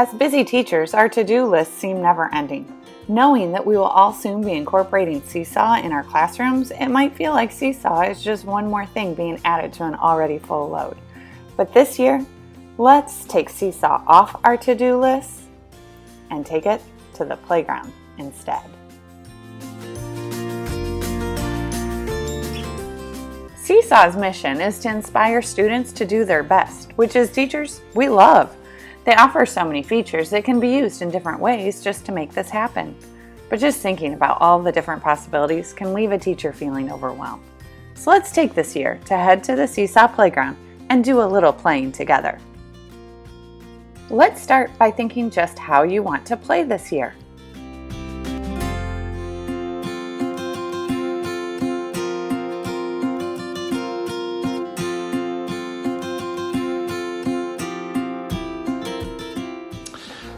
As busy teachers, our to-do lists seem never-ending. Knowing that we will all soon be incorporating Seesaw in our classrooms, it might feel like Seesaw is just one more thing being added to an already full load. But this year, let's take Seesaw off our to-do list and take it to the playground instead. Seesaw's mission is to inspire students to do their best, which as teachers, we love. They offer so many features that can be used in different ways just to make this happen. But just thinking about all the different possibilities can leave a teacher feeling overwhelmed. So let's take this year to head to the Seesaw playground and do a little playing together. Let's start by thinking just how you want to play this year.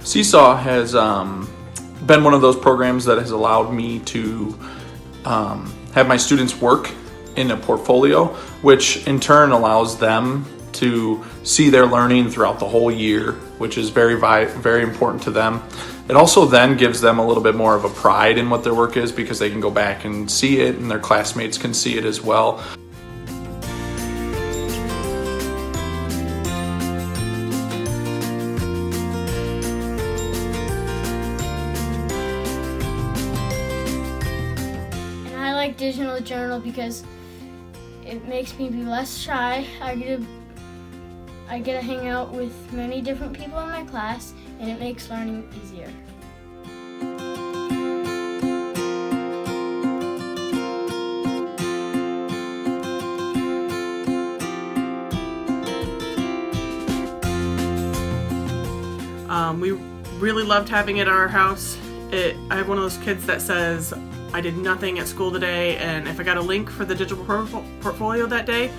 Seesaw has been one of those programs that has allowed me to have my students work in a portfolio, which in turn allows them to see their learning throughout the whole year, which is very important to them. It also then gives them a little bit more of a pride in what their work is because they can go back and see it and their classmates can see it as well. I like digital journal because it makes me be less shy. I get to hang out with many different people in my class, and it makes learning easier. We really loved having it at our house. I have one of those kids that says, I did nothing at school today, and if I got a link for the digital portfolio that day,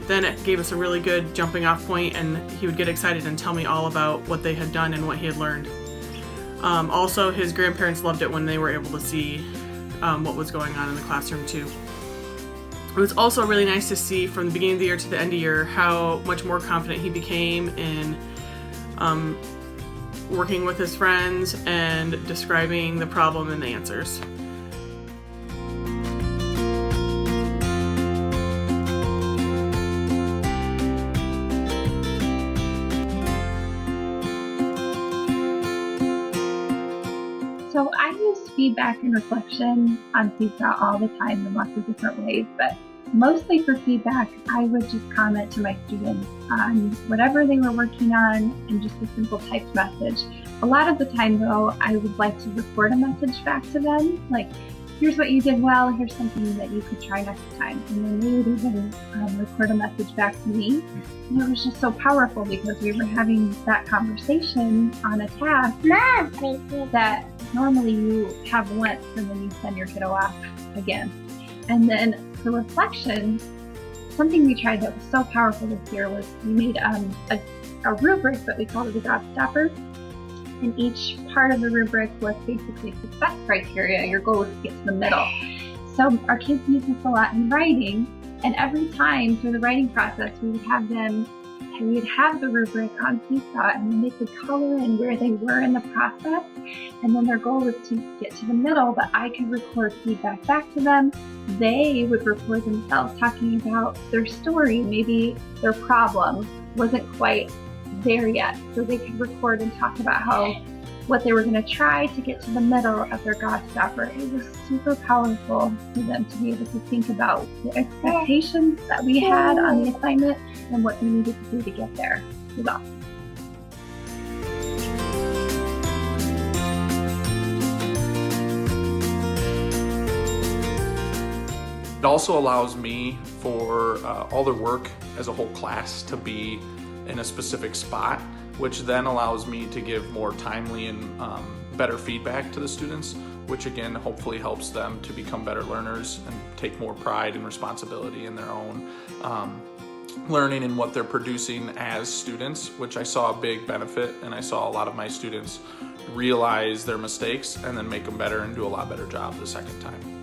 then it gave us a really good jumping off point, and he would get excited and tell me all about what they had done and what he had learned. Also, his grandparents loved it when they were able to see what was going on in the classroom too. It was also really nice to see from the beginning of the year to the end of the year how much more confident he became in working with his friends and describing the problem and the answers. So I use feedback and reflection on Seesaw all the time in lots of different ways, but mostly for feedback, I would just comment to my students on whatever they were working on and just a simple typed message. A lot of the time though, I would like to record a message back to them, like, here's what you did well, here's something that you could try next time. And then they would even record a message back to me. And it was just so powerful because we were having that conversation on a task that normally you have once and then you send your kiddo off again. And then for reflection, something we tried that was so powerful this year was we made a rubric that we called it a Gobstopper. And each part of the rubric was basically success criteria. Your goal was to get to the middle. So our kids use this a lot in writing, and every time through the writing process, we would have the rubric on Seesaw, and then they could color in where they were in the process, and then their goal was to get to the middle, but I could record feedback back to them. They would record themselves talking about their story, maybe their problem wasn't quite there yet, so they could record and talk about what they were going to try to get to the middle of their Gobstopper. It was super powerful for them to be able to think about the expectations that we had on the assignment and what they needed to do to get there. It was awesome. It also allows me for all their work as a whole class to be in a specific spot, which then allows me to give more timely and better feedback to the students, which again hopefully helps them to become better learners and take more pride and responsibility in their own learning and what they're producing as students, which I saw a big benefit, and I saw a lot of my students realize their mistakes and then make them better and do a lot better job the second time.